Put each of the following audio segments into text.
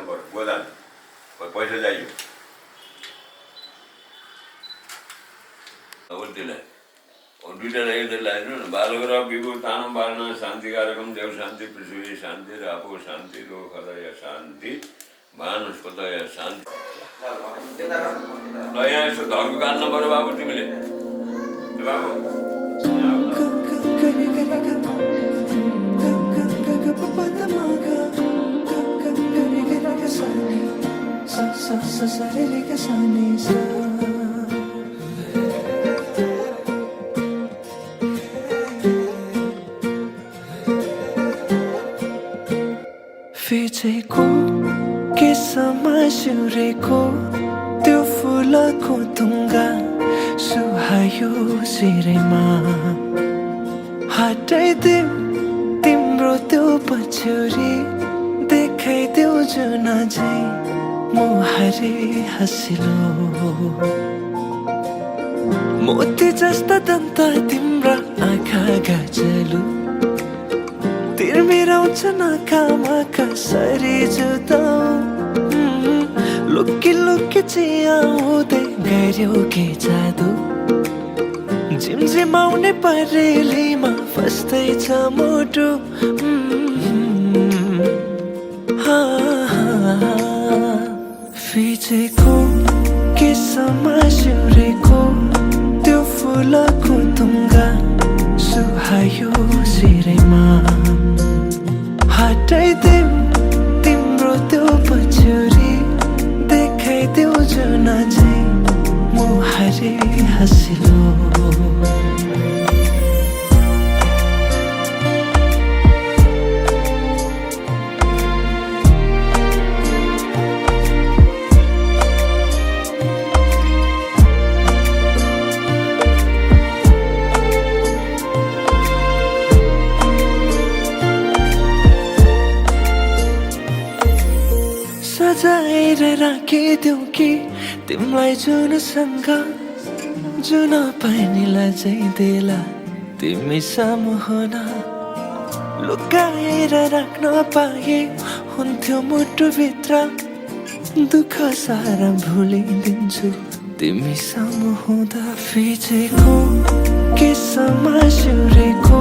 Number गोदान पैसा चाहियो त्यसलाई दुईवटा एक लगाइदिनु न बालग्रह विभु तानम बालना शान्तिकारकम देव शान्ति पृथ्वी शान्ति रापो शान्ति लोकदय शान्ति भानुस्पतय शान्ति ल यहाँ यसो धर्को काट्नु पर्यो बाबु तिमीले बाबु फिचेको केसमा सिउरेको त्यो फुलको तुङ्गा सुहायो सिरेमा हटाइदेऊ तिम्रो त्यो पछ्यौरी देखाइदेऊ जुन झै मुहारी हँसिलो मोती जस्ता दन्त तिम्रा आँखा गाजलु तिर्मिराउँछ नाकामा कसरी जुदाऊ लुकी लुकी चियाउँदै गऱ्यौ के जादु झिमझिमाउने परेलीमा फस्दैछ मुटु फिचेको केसमा सिउरेको त्यो फुलको तुङ्गा सुहायो सिरेमा हटाइदेऊ तिम्रो त्यो पछ्यौरी देखाइदेऊ जुन झै मुहारी हँसिलो सजाएर राखिदेऊ कि तिमीलाई जुनसँग जुन पानीलाई चाहिँ देला तिमी सामु हुन लुकाएर राख्न पाए हुन्थ्यो मुटुभित्र दुःख सारा भुलिदिन्छु तिमी सामु हुँदा फिचेको केसमा सिउरेको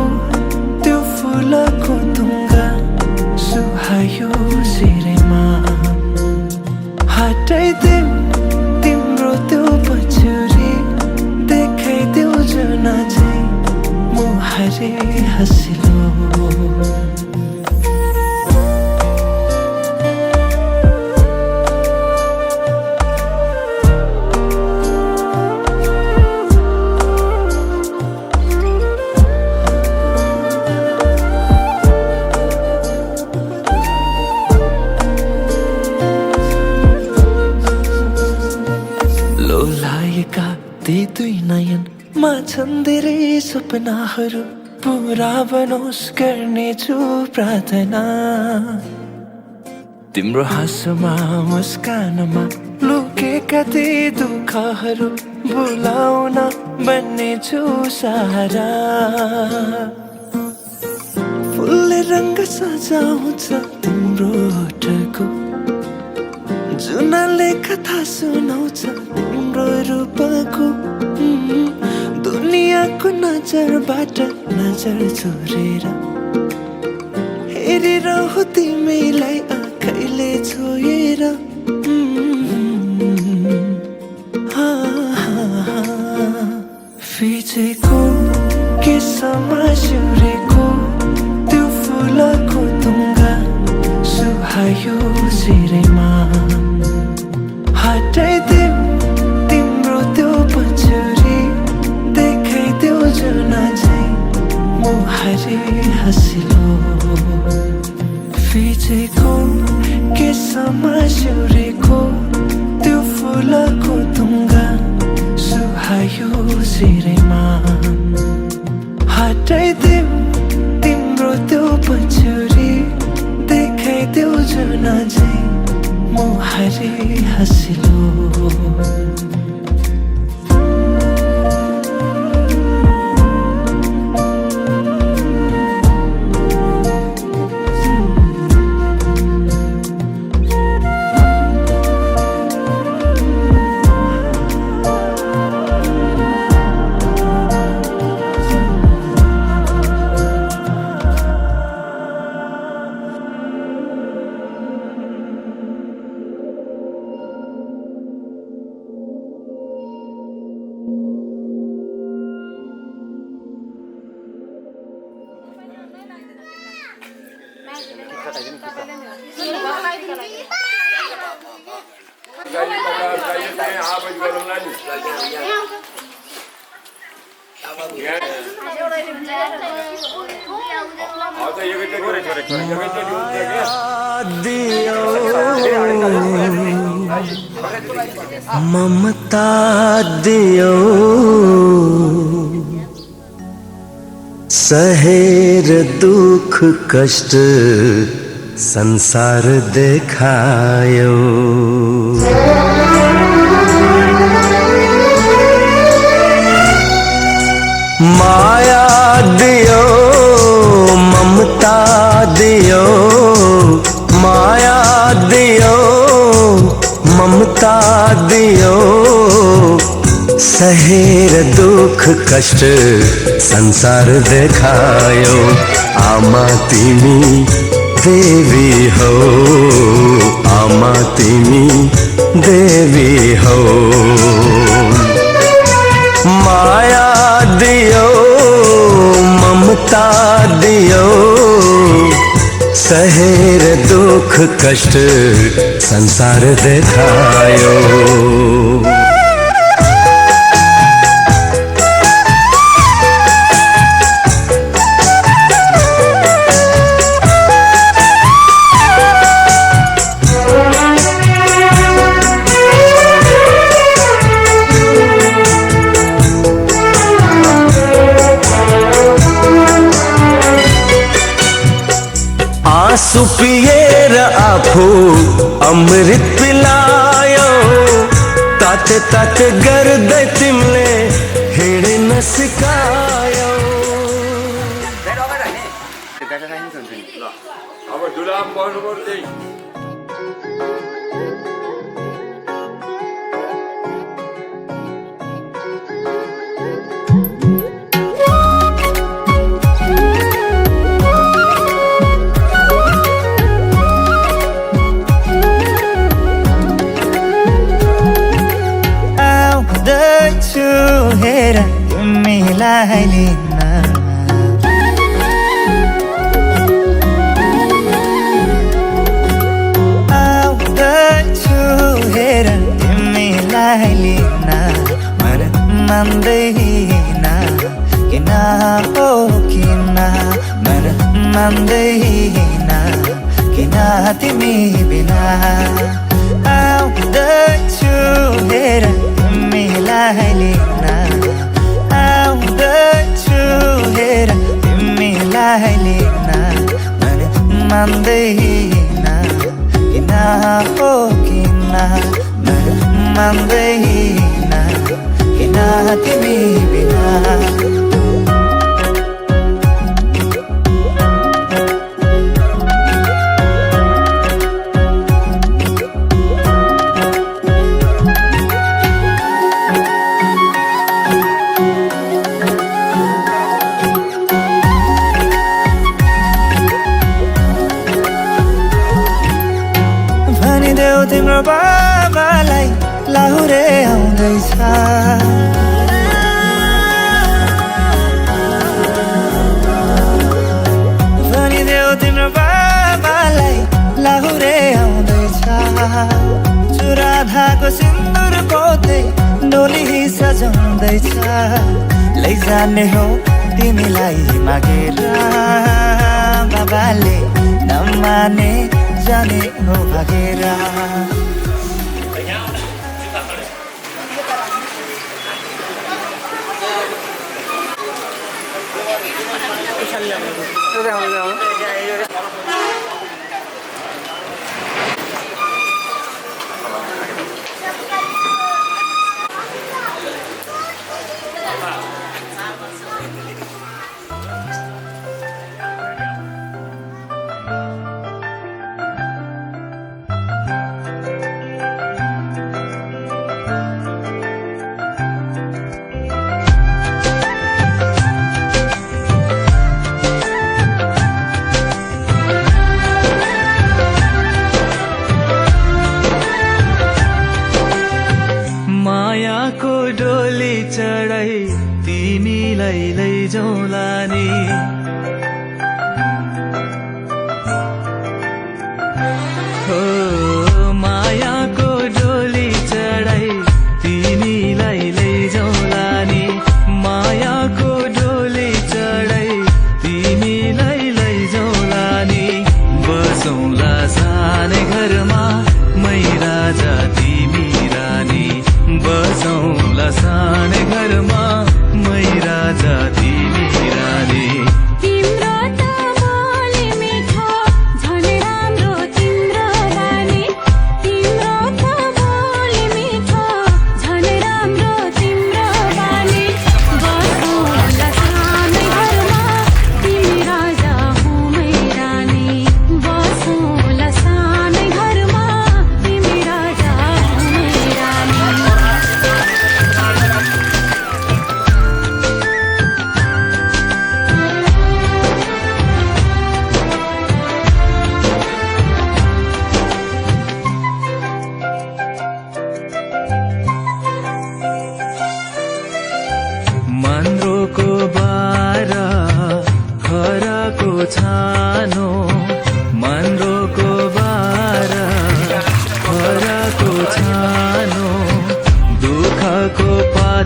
त्यो फुलको तुङ्गा सुहायो सिरेमा हटाइदेऊ तिम्रो त्यो पछ्यौरी देखाइदेऊ जुन झै मुहारी हँसिलो लोलाएका ती दुई नयनमा छन् धेरै सपनाहरू पुरा बनोस् गर्नेछु प्रार्थना तिम्रो हाँसोमा मुस्कानमा लुकेका ती दुःखहरू भुलाउन बन्नेछु सहारा फुलले रङ्ग सजाउँछ तिम्रो ओठको जुनले कथा सुनाउँछ तिम्रो रूपको दुनियाँको नजरबाट नजर चोरेर हेरिरहु तिमीलाई आँखैले छोएर फिचेको केसमा सिउरेको त्यो फुलको तुङ्गा सुहायो सिरेमा हटाइदेऊ तिम्रो त्यो पछ्यौरी देखाइदेऊ जुन झै मुहारी हँसिलो फिचेको केसमा सिउरेको त्यो फुलको तुङ्गा सुहायो सिरेमा हटाइदेऊ तिम्रो त्यो पछ्यौरी देखाइदेऊ जुन झै मुहारी हँसिलो आवाज गरौँला नि ममता दियो सहेर दुख कष्ट संसार देखायो माया दियो ममता दियो माया दियो ममता दियो सहेर दुख कष्ट संसार देखायो आमा तिमी देवी हो आमा तिमी देवी हो माया दियो ममता दियो सहेर दुख कष्ट संसार देखायो आँसु पिएर आफू अमृत पिलायो ताते ताते गर्दै तिमीले हिँड्न सिकायो अब जुलाम बस्नु पर्छ हेर तिमीलाई लिन आउँदैछु हेर तिमीलाई लिन मन मान्दैन किन हो किन मन मान्दैन किन तिमी बिना आउँदैछु हेर तिमीलाई लिन आउँदैछु हेर तिमीलाई लिन मन मान्दैन किन हो किन मन मान्दैन किन तिमी बिना तिम्रो बाबालाई लाहुरे आउँदैछ भनिदेऊ तिम्रो बाबालाई लाहुरे आउँदैछ चुराधाको सिन्दुर पोते डोली सजाउँदैछ लैजाने हो तिमीलाई मागेर बाबाले नमाने जाने हो भागेर मायाको डोली चढाई तिमीलाई लैजाउँला नि हो मायाको डोली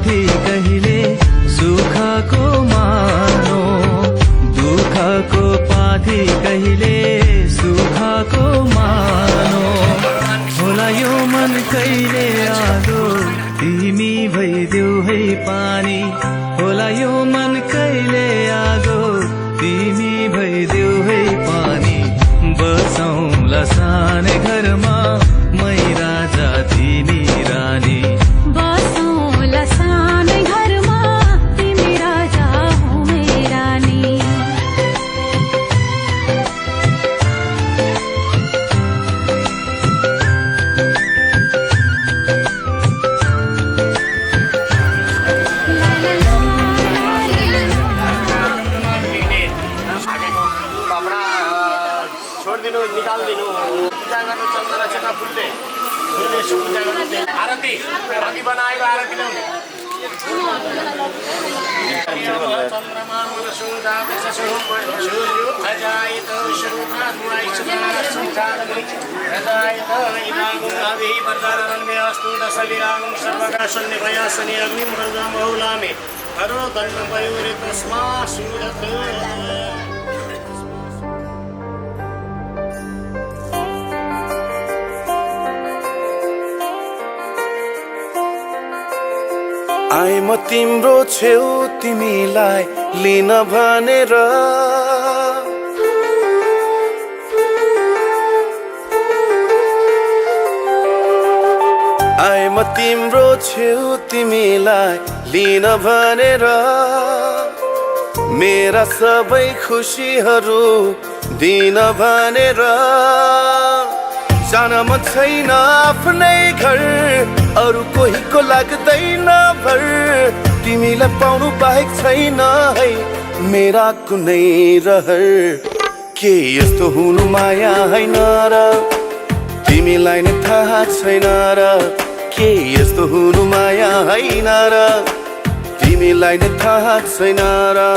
उपाधि कहिले सुखको मानो, दुःखको उपाधि कहिले सुखको मानो। होला यो मन कहिले आगो तिमी भइदेऊ है पानी, होला यो मन कहिले आगो तिमी भइदेऊ है पानी। बसौँला सानै घरमा मै राजा तिमी रानी, बसौँला सानै घरमा तिमी राजा हौ मै रानी। छोडिदिनु, निकालिदिनु, पूजा गर्नु, चन्दन क्षेत्र फुलले पूजा गर्नु। आरती आरती बनाएको आरती ल्याउने। चन्द्रमा आए म तिम्रो छेउ तिमीलाई लिन भनेर, आए म तिम्रो छेउ तिमीलाई लिन भनेर। मेरा सबै खुसीहरू दिन भनेर। जान मन छैन आफ्नै घर, अरू कोहीको लाग्दैन भर। तिमीलाई पाउनु बाहेक छैन है मेरा कुनै रहर। के यस्तो हुनु माया होइन र तिमीलाई नै थाहा छैन र। के यस्तो हुनु माया होइन र तिमीलाई नै थाहा छैन र।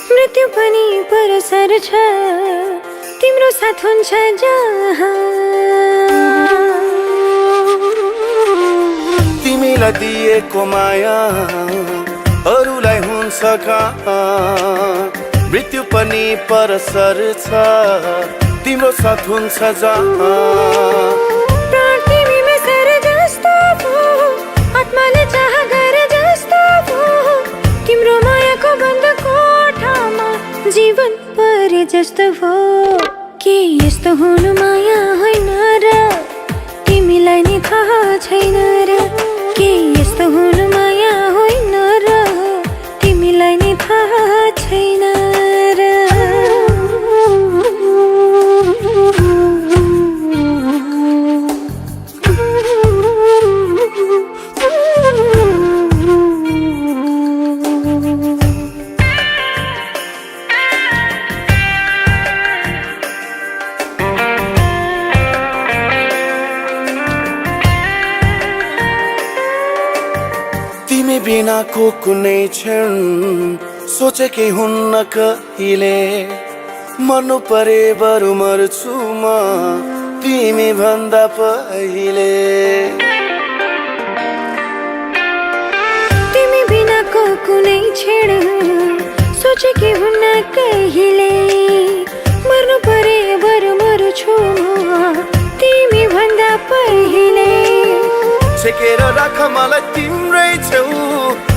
मृत्यु पनि परसर छ तिम्रो साथ हुन्छ जहाँ। तिमीलाई दिएको माया अरूलाई हुन्छ कहाँ। मृत्यु पनि परसर छ तिम्रो साथ हुन्छ जहाँ। आत्माले चाह गरे जस्तो तिम्रो मायाको बन्द कोठामा जीवन परे जस्तो भो। के यस्तो हुनु माया होइन र तिमीलाई नि थाहा छैन र। के यस्तो हुनु माया होइन र तिमीलाई नि थाहा छैन र। तिमी बिनाको कुनै क्षण सोचेकै हुन्न कहिले। मर्नु परे बरु मर्छु म तिमी भन्दा पहिले। तिमी बिनाको कुनै क्षण सोचेकै हुन्न कहिले। मर्नु परे बरु मर्छु म तिमी भन्दा पहिले। छेकेर राख मलाई तिम्रै छेउ,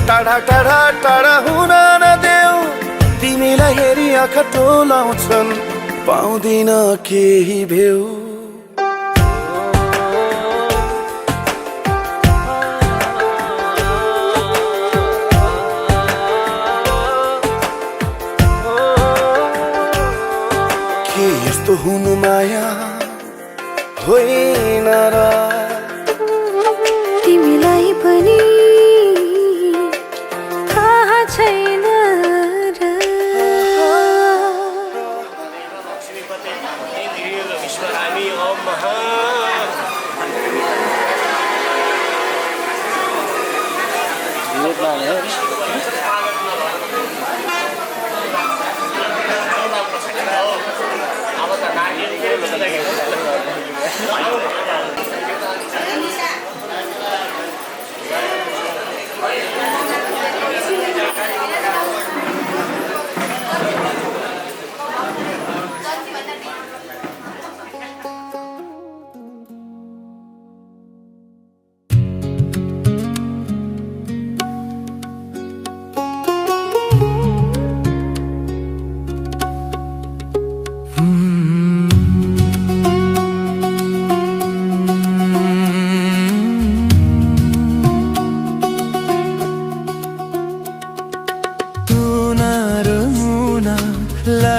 टाढा टाढा टाढा हुन नदेऊ। तिमीलाई हेरी आँखा टोलाउँछन् पाउँदिन केही भेउ। के यस्तो हुनु माया होइन र तिमीलाई पनि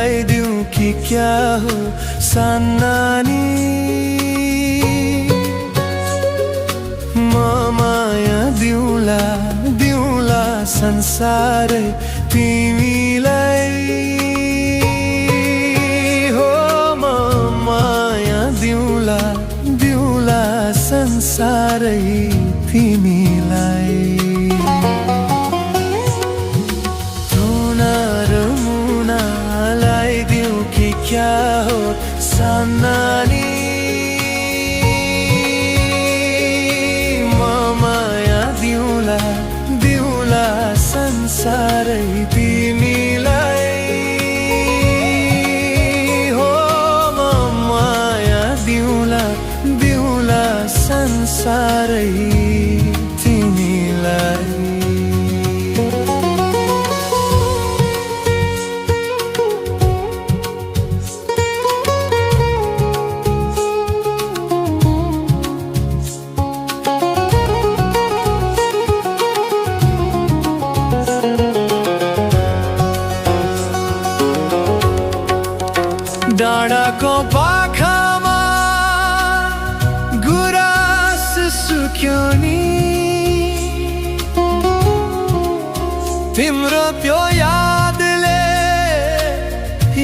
लगाइदिउँ कि क्या हो सान्नानी म माया दिउँला दिउँला संसारै तिमीलाई हो म माया दिउँला दिउँला संसारै तिमीलाई क्या हो सान्नानी म माया दिउँला दिउँला संसारै तिमीलाई हो म माया दिउँला दिउँला संसारै तिमीलाई डाँडाको पाखामा गुराँस सुक्यो नि तिम्रो त्यो यादले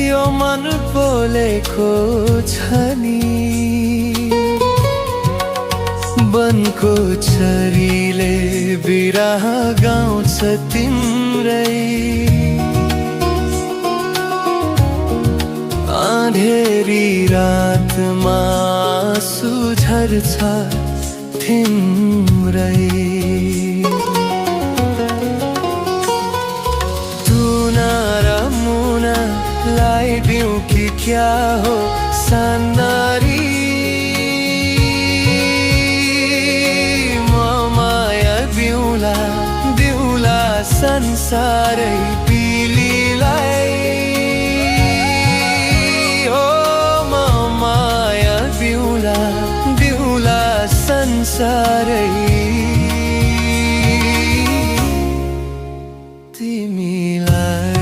यो मन बोलेको छ नि वनको छरीले बिरह गाउँछ तिम्रै अँधेरी रातमा सुझर्छ तिम्रै तुना र मुना लगाइदिउँ कि क्या हो सान्नारी म माया दिउँला दिउँला संसारै पिलीलाई दिउँला संसारै तिमीलाई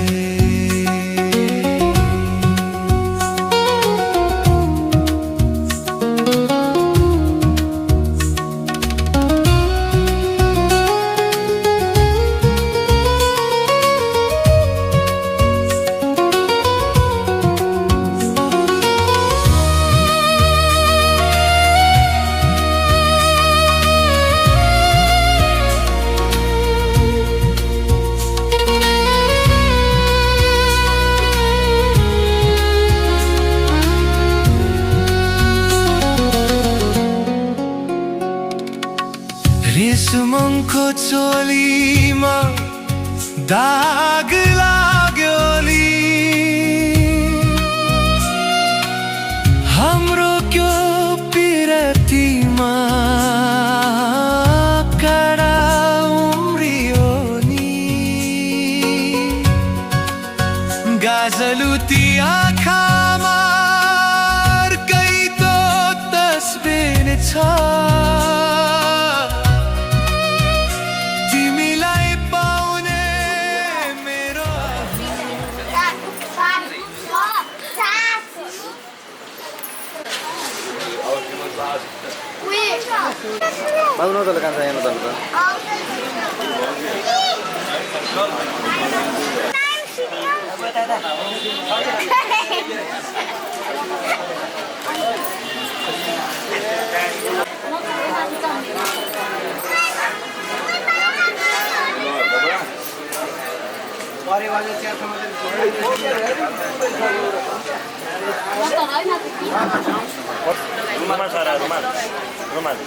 रेशमको चोलीमा दाग लाग्यो नि हाम्रो त्यो पिरतीमा कडा उम्रियो नि गाजलुती आँखामा अर्कैको तस्बिर छ Mau nonton kan saya nonton tuh. रुमाल छ र रुमाल रुमाल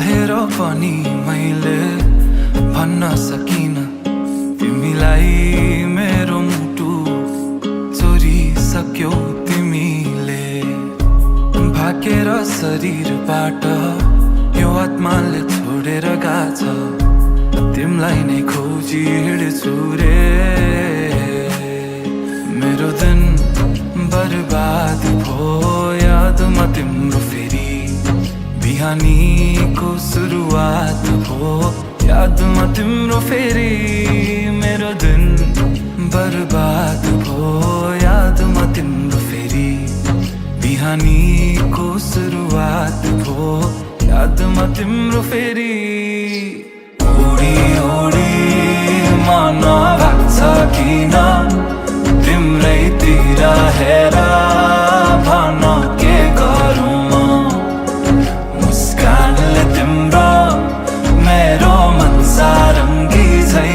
चाहेर पनि मैले भन्न सकिन तिमीलाई मेरो मुटु चोरिसक्यौ तिमीले भाकेर शरीरबाट यो आत्माले छोडेर गाछ तिमीलाई नै खोजी हिँड्छु रे मेरो दिन बर्बाद भो यादमा तिम्रो फेरि बिहानीको सुरुवात भो यादमा तिम्रो फेरि मेरो दिन बर्बाद भो यादमा तिम्रो फेरि बिहानीको सुरुवात भो यादमा तिम्रो फेरि ओडी ओडी मन लाग्छ किन तिम्रैतिर हेर भन के गरौँ मुस्कानले तिम्रो मेरो मन सारङ्गी झै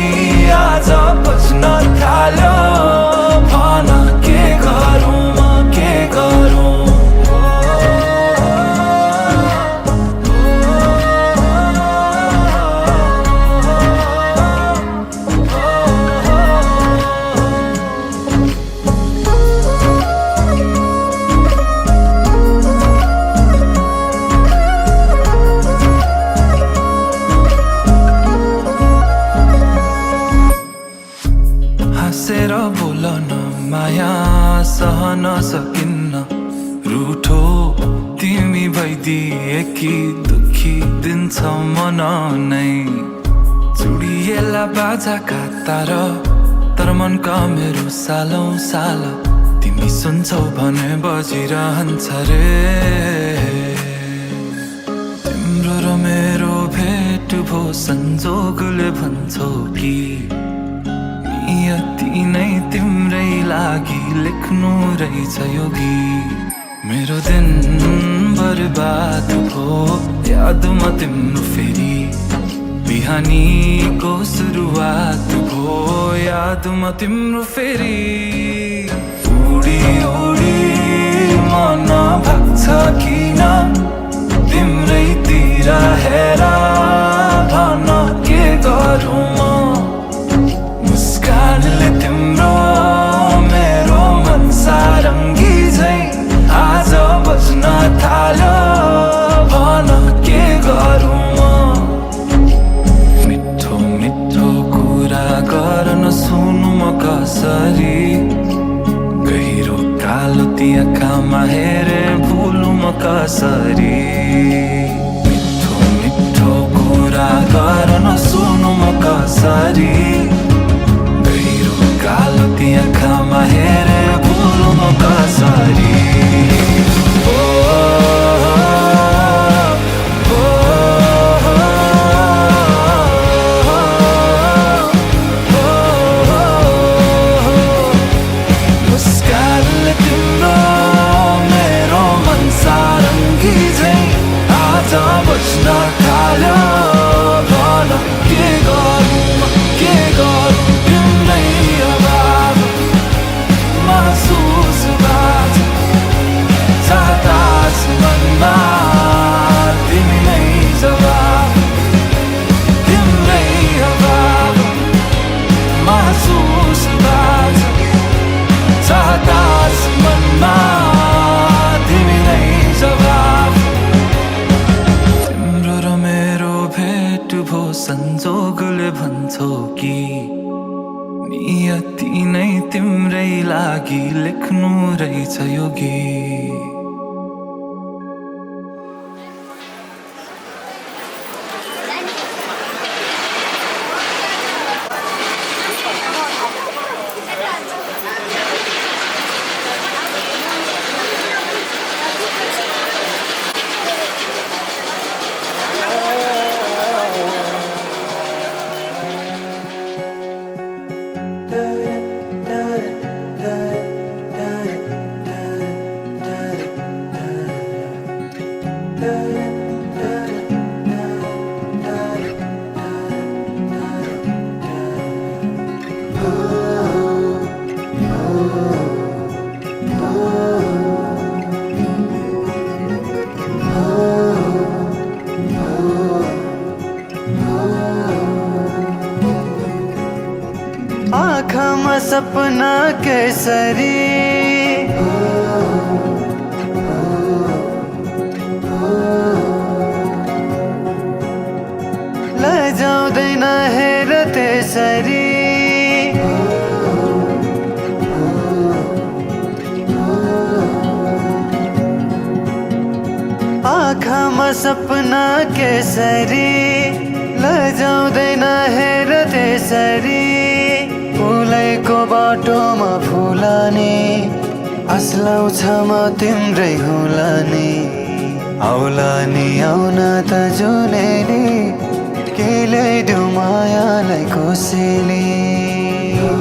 आज बज्न थाल्यो भन के गरौँ के गरौँ हाँसेर बोलन माया सहन सकिन्न रुठो तिमी भइदिए कि दुखी दिन्छ मन नै चुडिएला बाजाका तार तर मनका मेरो सालौँ साल तिमी सुन्छौ भने बजिरहन्छ रे तिम्रो र मेरो भेट भो संजोगले भन्छौ कि यति नै तिम्रै लागि लेख्नु रहेछ यो गीत मेरो दिन बर्बाद भो यादमा तिम्रो फेरि बिहानीको सुरुवात भो यादमा तिम्रो फेरि उडी उडी मन भाग्छ किन तिम्रैतिर हेर भन के गरौँ मुस्कानले तिम्रो मेरो मन सारङ्गी झै आज बज्न थाल्यो भन के गरौँ मिठो मिठो कुरा गर्न सुनु म कसरी गहिरो कालो ती आँखामा हेरे भुलु म कसरी मिठो मिठो कुरा गर्न सुनु म कसरी कालो ती आँखामा हेरे भुलु म कसरी मुस्कानले तिम्रो मेरो मन सारङ्गी झै आज बज्न थाल्यो भन के गरौँ के गरौँ तिम्रै अभाव महसुस बाज चाहतास मनमा तिमी नै जवाब तिम्रै अभाव महसुस बाज चाहतास मनमा तिमी नै जवाब तिम्रो र मेरो भेट भो संजोगले भन्छौ कि नियति नै तिम्रै लागि लेख्नु रहेछ यो गीत आँखामा सपना केसरी लजाउँदैन हेर त्यसरी आँखामा सपना केसरी लजाउँदैन हेर त्यसरी फुलैको बाटोमा फुलानी अस्लाउँछ म तिम्रै हुलानी आउलानी आउन त जुनेली के ल्याइदेऊ मायालाई कोसेली यो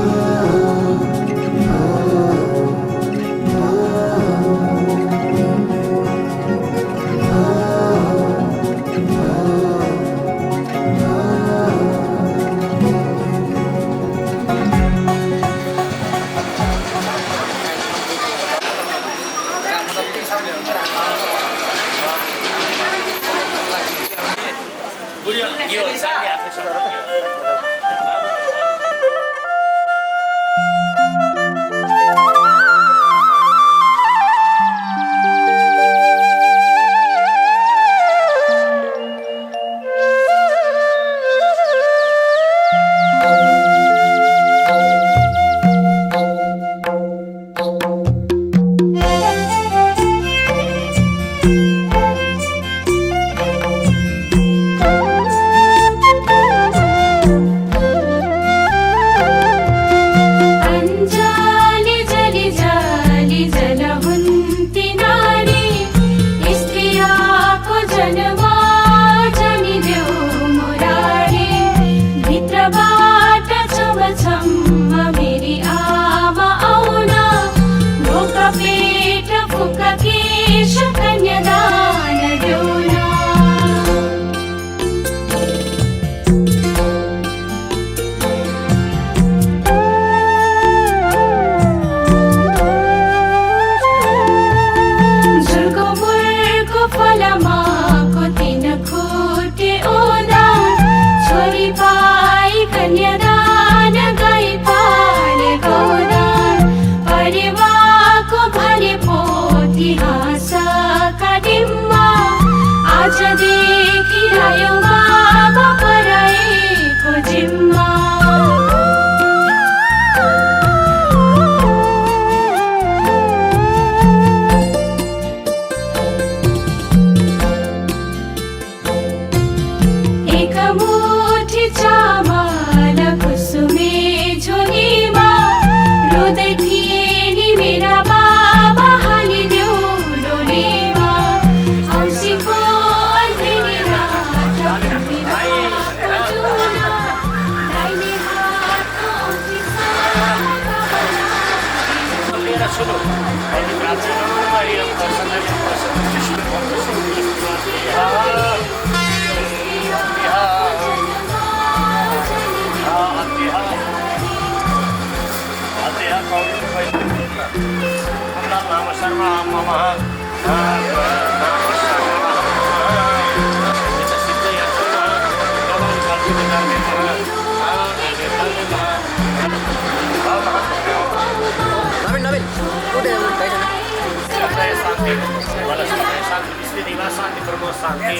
साथी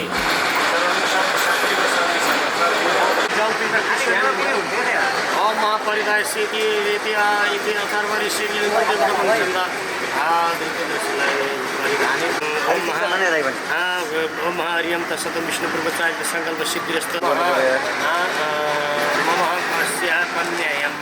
आफ्नो महापरिदाय सेती इति अथर्वरी सिरियल मध्ये भन्छन् ओम महारियम तत्सदं विष्णुपूर्वचार्य संकल्प सिद्धिरस्तु मम अस्य कन्यायं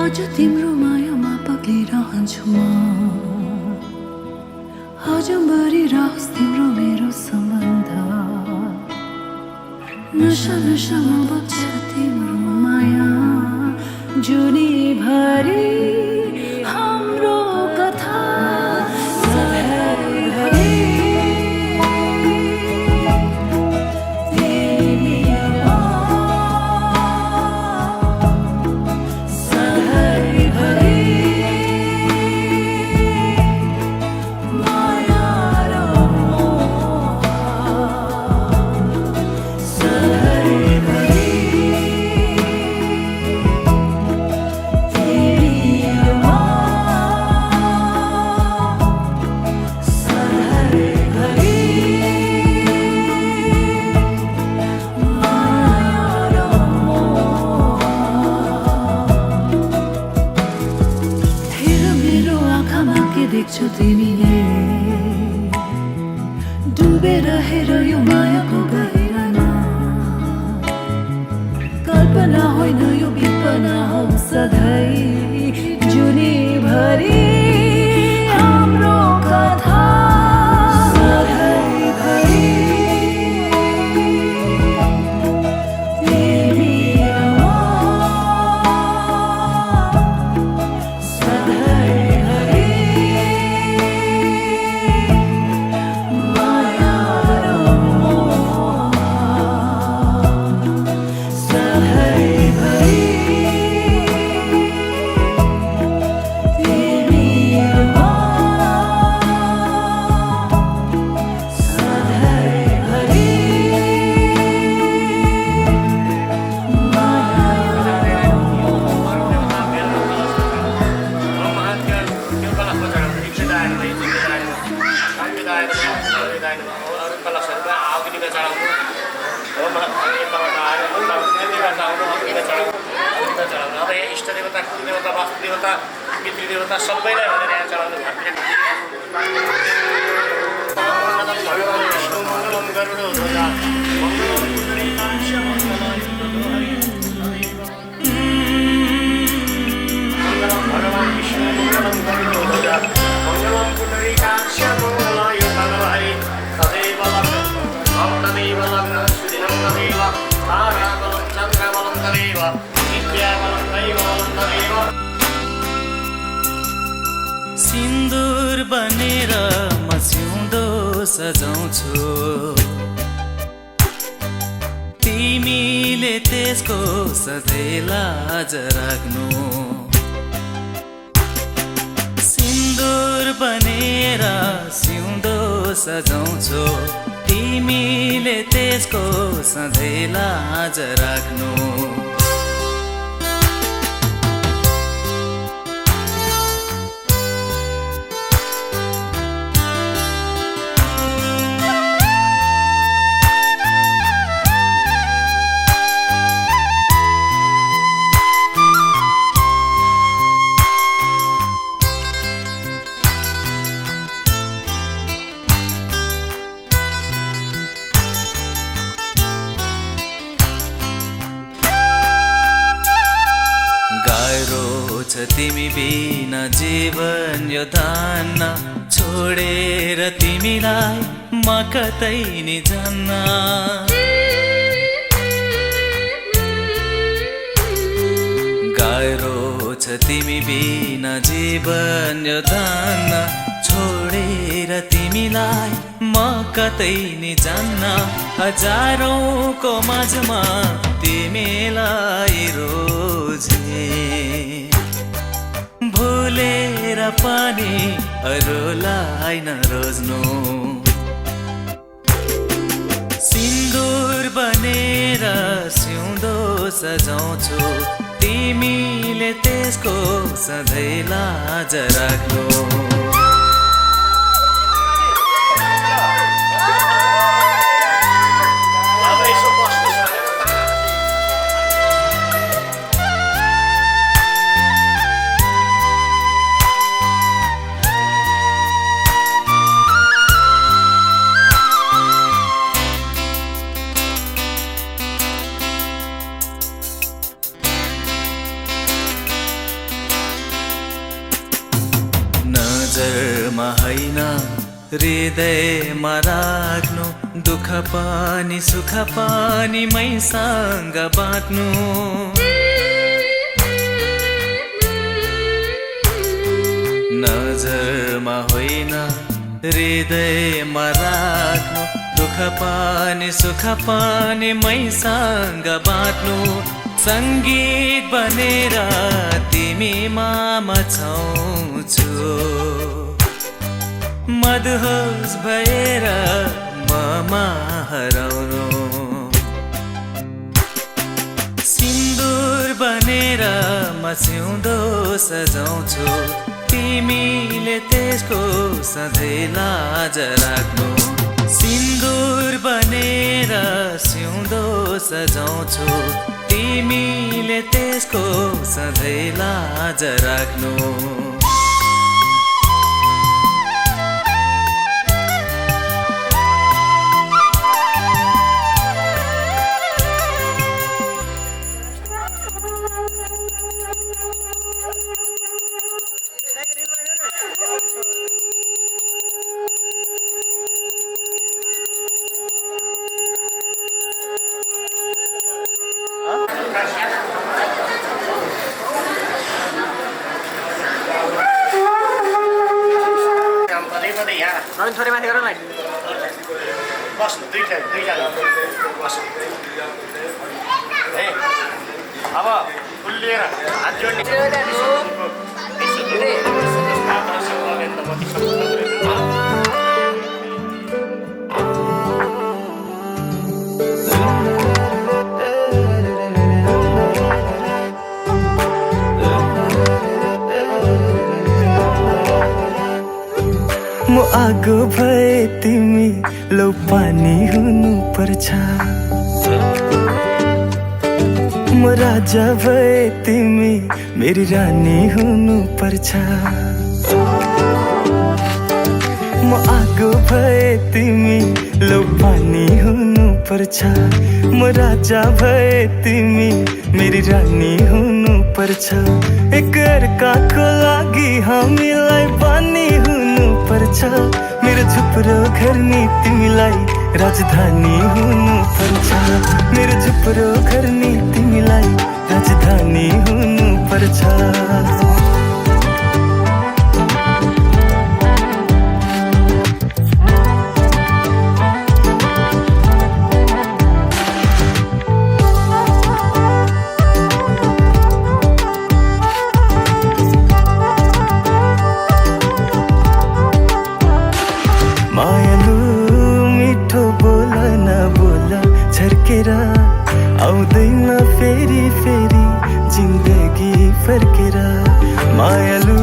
आज तिम्रो मायामा पक्लिरहन्छु म हजुरभरि रहोस् तिम्रो मेरो सम्बन्ध नशा नशामा बग्छ तिम्रो माया जुनीभरि हाम्रो कथा सधैँभरि के देख्छौ तिमीले डुबेर हेर यो मायाको गहिरामा कल्पना होइन यो विपना हो सधैँ जुनीभरि हाम्रो कथा सधैँभरि इष्टदेवता कुलदेवता वास्तुदेवता पितृदेवता सबैलाई भनेर यहाँ चढाउनु भगवान् विष्णु मङ्गलम गरुडध्वजा मङ्गलम पुण्डरीकाक्ष मङ्गलम भगवान् विष्णु मङ्गलम गरुडध्वजा मङ्गलम पुण्डरीकाक्ष मङ्गलाय तनवाय तदेव लग्नं तदेव लग्नं सुदिनं तदेव ताराबलं चन्द्रबलं तदेव सिन्दुर बनेर म सिउँदो सजाउँछु तिमीले त्यसको सधैँ लाज राख्नु सिन्दुर बनेर सिउँदो सजाउँछु तिमीले त्यसको सधैँ लाज राख्नु तिमी बिना जीवन यो धान्न छोडेर तिमीलाई म कतै नि जान्न गाह्रो छ तिमी बिना जीवन यो धान्न छोडेर तिमीलाई म कतै नि जान्न हजारौंको माझमा तिमीलाई रोजे भुलेर पनि अरूलाई नरोज्नु सिन्दुर बनेर सिउँदो सजाउँछु तिमीले त्यसको सधैँ लाज राख्नु नजरमा होइन हृदयमा राख्नु दुःख पनि सुख पनि मैसँग बाँड्नु नजरमा होइन हृदयमा राख्नु दुःख पनि सुख पनि मैसँग बाँड्नु संगीत बनेर तिमीमा मचाउँछु मदहोस भएर ममा हराउनु सिन्दुर बनेर म सिउँदो सजाउँछु तिमीले त्यसको सधैँ लाज राख्नु सिन्दुर बनेर सिउँदो सजाउँछु तिमीले त्यसको सधैँ लाज राख्नु काम गर्दै गर्दै यहाँ नवीन थोरै माथि गर न बस दुईजना बस है अब खुल्लिएर हात जोड्ने म आगो भए तिमी लौ पानी हुनु पर्छ म राजा भए तिमी मेरी रानी हुनु पर्छ म आगो भए तिमी लौ पानी हुनु पर्छ म राजा भए तिमी मेरी रानी हुनु पर्छ एक अर्काको लागि हामीलाई बानी हुनु पर्छ मेरो झुप्रो घर नि तिमीलाई राजधानी हुनु पर्छ मेरो झुप्रो घर नि तिमीलाई राजधानी हुनु पर्छ आउँदैन फेरि फेरि जिन्दगी फर्केर मायालु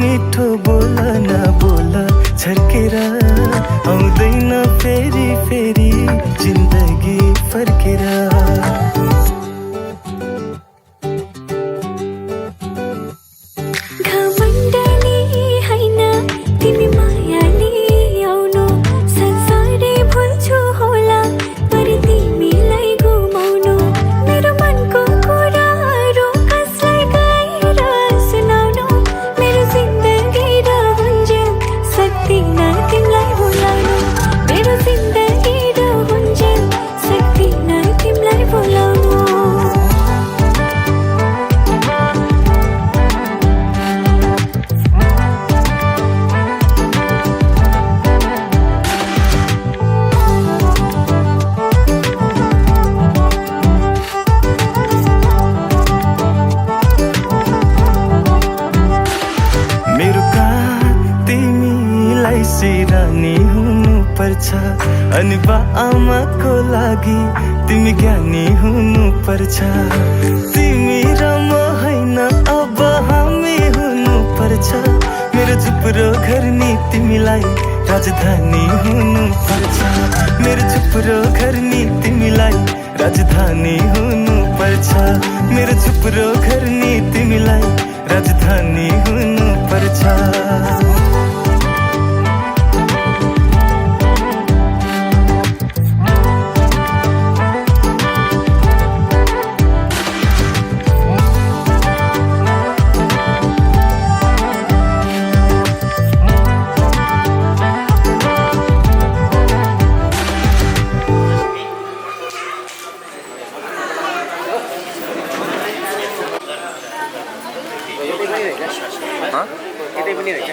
मिठो बोल न बोल छर्केर आउँदैन फेरि फेरि जिन्दगी फर्केर रानी हुनु पर्छ अनि बा आमाको लागि तिमी ज्ञानी हुनु पर्छ तिमी र म हैन अब हामी हुनु पर्छ मेरो झुप्रो घर नि तिमीलाई राजधानी हुनु पर्छ मेरो झुप्रो घर नि तिमीलाई राजधानी हुनु पर्छ मेरो झुप्रो घर नि तिमीलाई राजधानी हुनु पर्छ यतै पनि रहेछ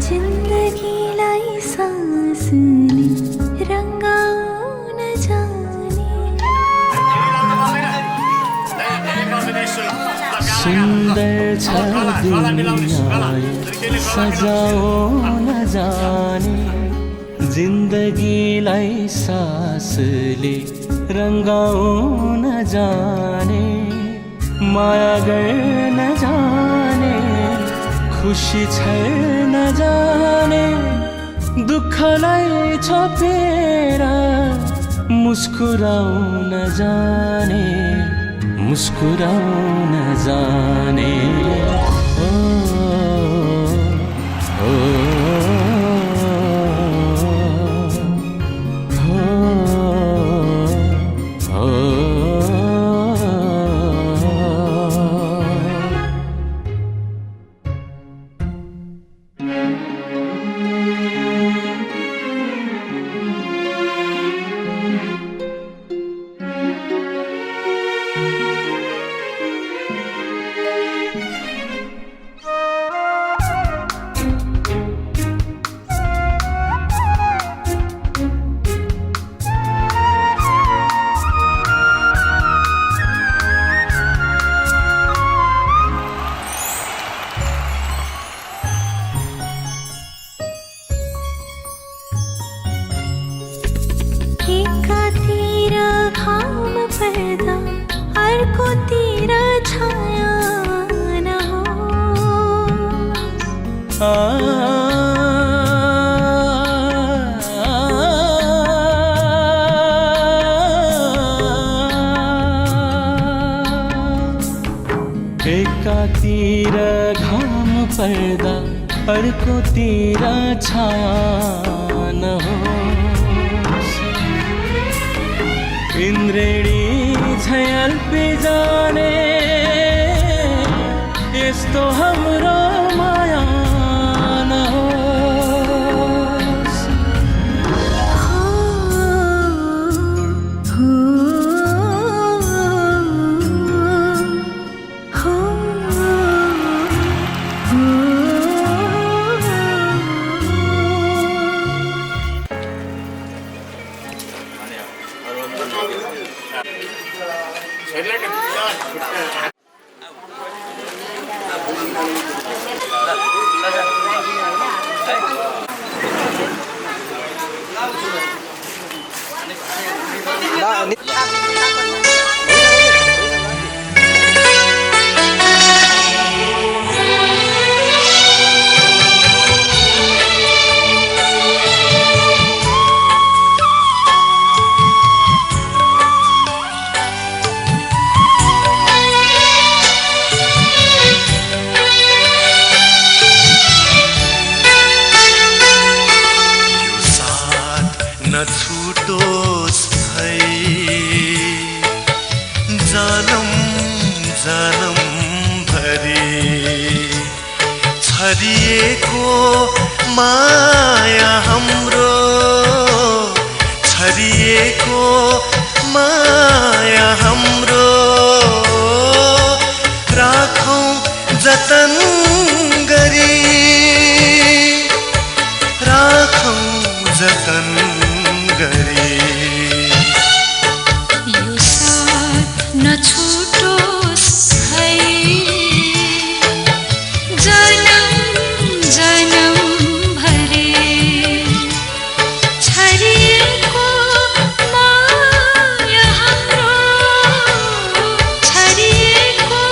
जिन्दगीलाई सासले रंगाउन जाने सुन्दर छ दुनिया सजाओ न जाने जिन्दगीलाई सासले रङ्गाओ न जाने माया गर्न जाने खुसी छर्न जाने दुःखलाई छोपेर मुस्कुराउन जाने मुस्कुराउन जाने ओ, ओ, ओ, ओ, एकातिर घाम पर्दा अर्कोतिर छाया नहोस्। एकातिर घाम पर्दा अर्कोतिर छाया नहोस्। इन्द्रेणी झैल जाने यस्तो हाम्रो माया नहोस्। छुटोस् है जनम जनम भरि छरिएको माया हाम्रो छरिएको माया हाम्रो राखौं जतन गरी राखौं जतन गरी यो साथ नछुटोस् है जनम जनम भरि छरिएको माया हाम्रो छरिएको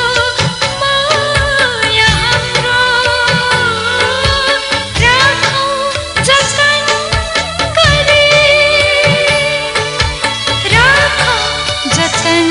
माया हाम्रो राखौं जतन गरी राखौं जतन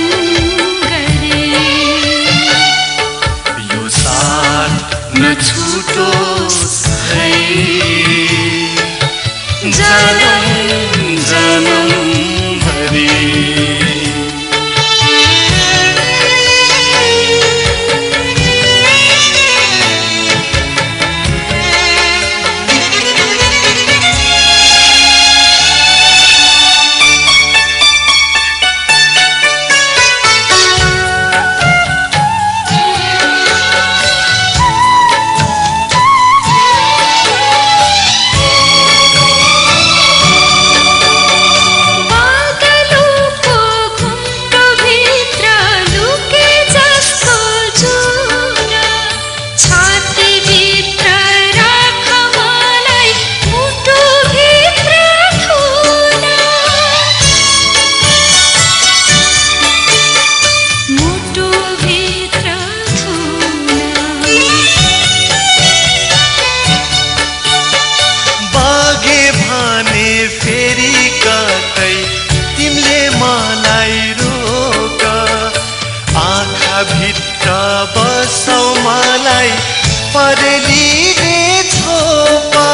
परेलीले छोपा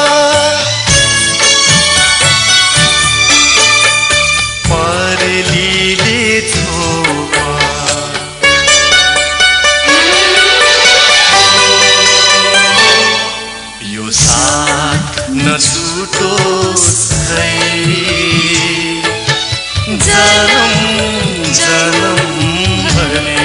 परेलीले छोपा यो साथ नछुटोस् है जन्म जन्म भरले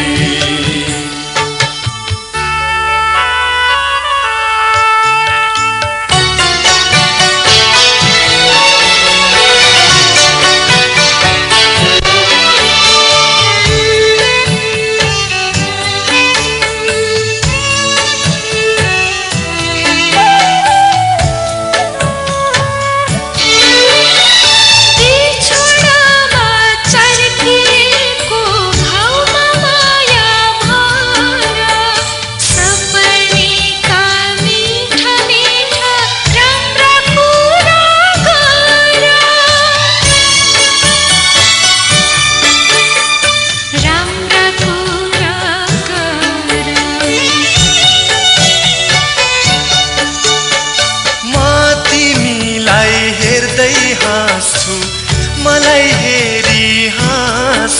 मलाई हेरी हाँस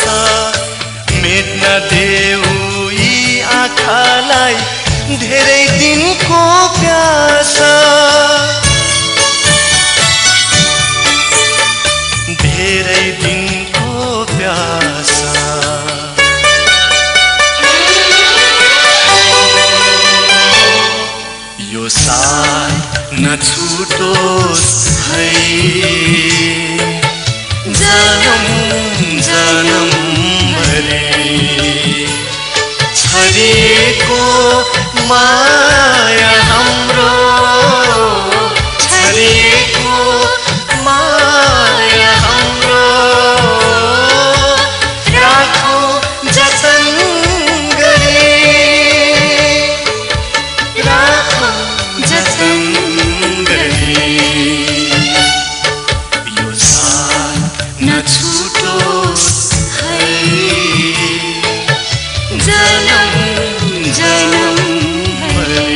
मेट्न देऊ यी आँखालाई धेरै दिनको प्यास धेरै दिनको प्यास यो साथ नछुटोस् है जन्म जन्म भरे छरिएको माया हाम्रो छरिएको माया हाम्रो राखौ जतन गरे राखौ जतन गरे यो साथ नछुटोस् है जन्म जन्म भरे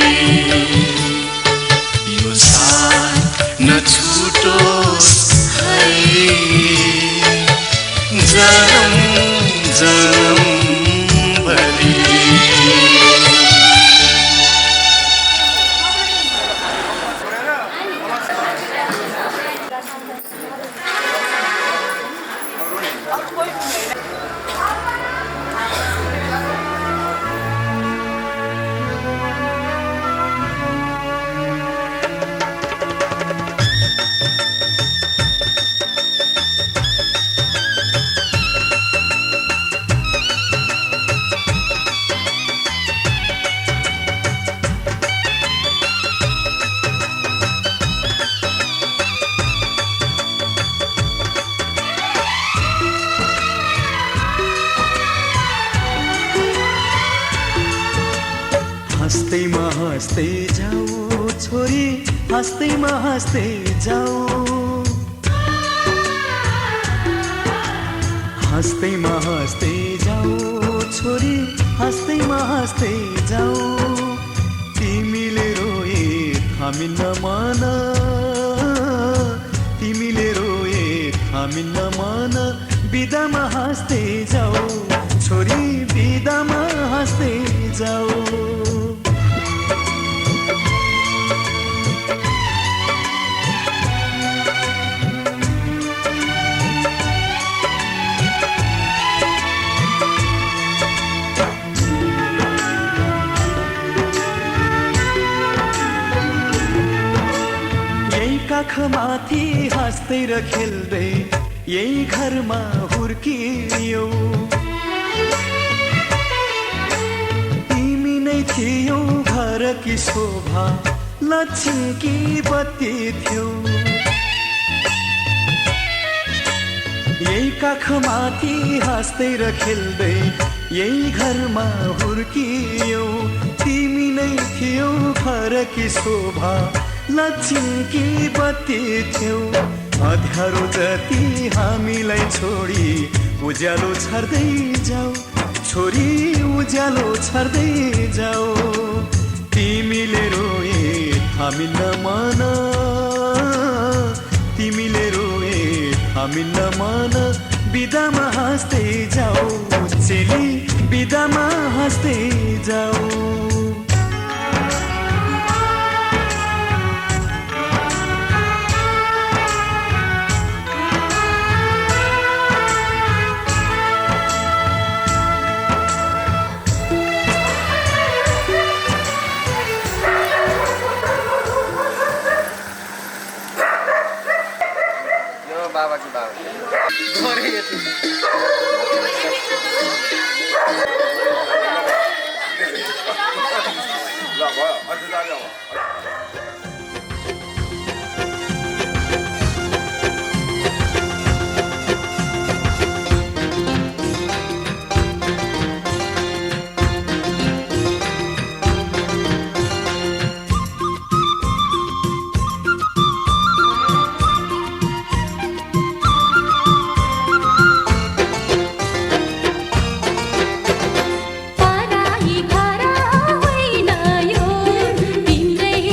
यो साथ नछुटोस् है जन्म जन्म भरे हँस्दैमा हँस्दै जाऊ छोरी हँस्दैमा हँस्दै जाऊ हँस्दैमा हँस्दै जाऊ छोरी हँस्दैमा हँस्दै जाऊ तिमीले रोए थामिन्न मन तिमीले रोए थामिन्न मन बिदामा हाँस्दै जाऊ छोरी बिदामा हाँस्दै जाऊ काखमाथि हाँस्दै र खेल्दै यही घरमा हुर्कियौ तिमी नै थियौ घरकी शोभा लक्ष्मीकी बत्ती थियौ यही काखमाथि हाँस्दै र खेल्दै यही घरमा हुर्कियौ तिमी नै थियौ घरकी शोभा लक्ष्मीकी बत्ती थियौ अँध्यारो जति हामीलाई छोडी उज्यालो छर्दै जाऊ छोरी उज्यालो छर्दै जाऊ तिमीले रोए थामिन्न मन, तिमीले रोए थामिन्न मन, बिदामा हाँस्दै जाऊ चेली, बिदामा हाँस्दै जाऊ। यो बाबा कि बाबा ल भयो अझ जाने अब पराई घर होइन यो, तिम्रै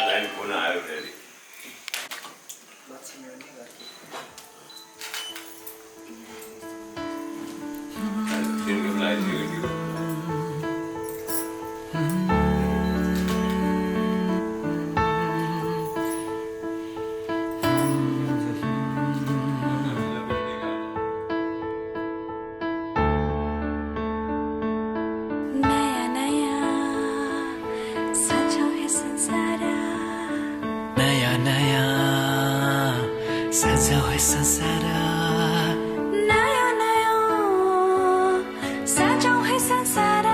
लाइन पुनः आयो फेरि सिर्को लाइन दियो नया नया सजो है संसार नया नया सजाओ है संसार नया नया सजो है संसार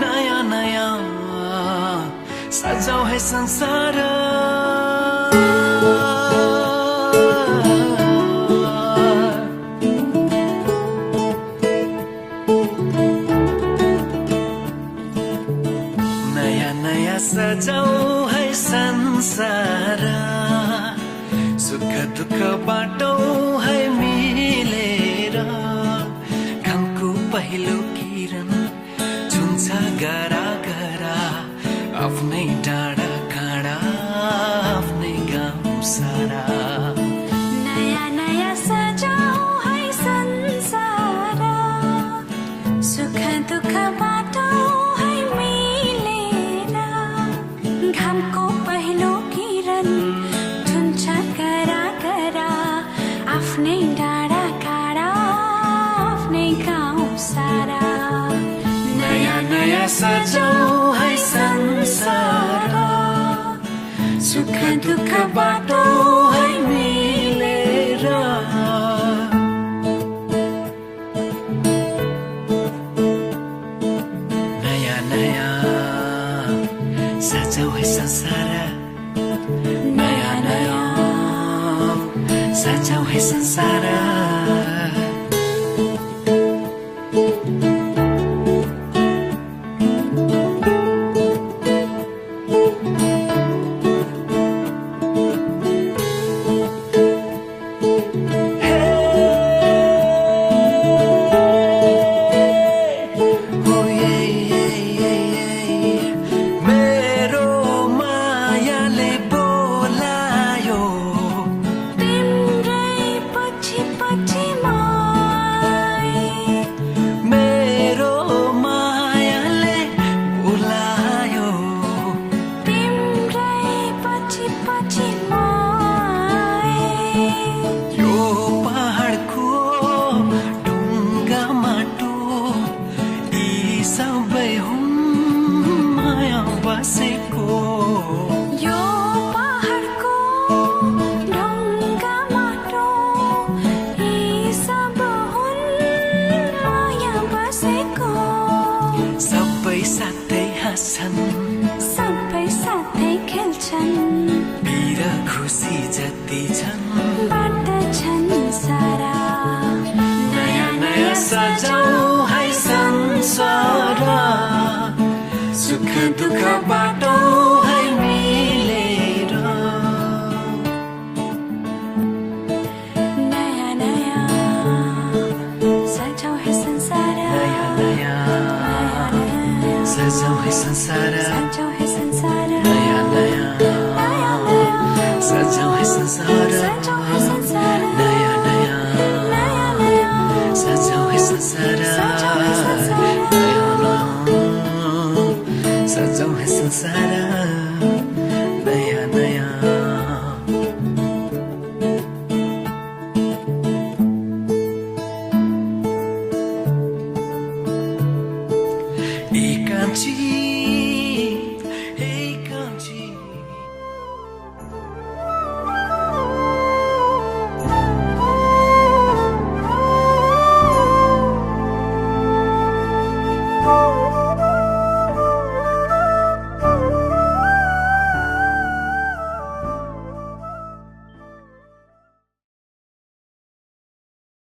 नया नया सजाओ है संसार नया नया सजाओ है संसार सुख दुःख बाटो है मिलेर घामको पहिलो किरण छुन्छ गरा गरा आफ्नै डाँडा काँडा आफ्नै गाउँ सारा नया नया सजाओ है संसार सुख दुःख बाटो है मिलेर घामको पहिलो किरण छुन्छ करा करा आफ्नै डाँडा काँडा आफ्नै गाउँ सारा नया नया सजाओ है संसार सुख दुःख बाटो है मिलेर नया नया सजाओ है संसार नया नया सजाओ है संसार मेरो मायाले बोलायो तिम्रै पछि पछि मेरो मायाले बोलायो तिम्रै पछि पछि यो पहाडको ढुङ्गा माटो यी सबै हुन् माया बसेको यो पहाडको ढुङ्गा माटो यी सब हुन् माया बसेको सबै साथै हाँस्छन् सबै साथै खेल्छन् पिर खुसी जति छन् बाँड्दछन् सारा नया नया सजाऊ है संसार सुख दुःख बाटो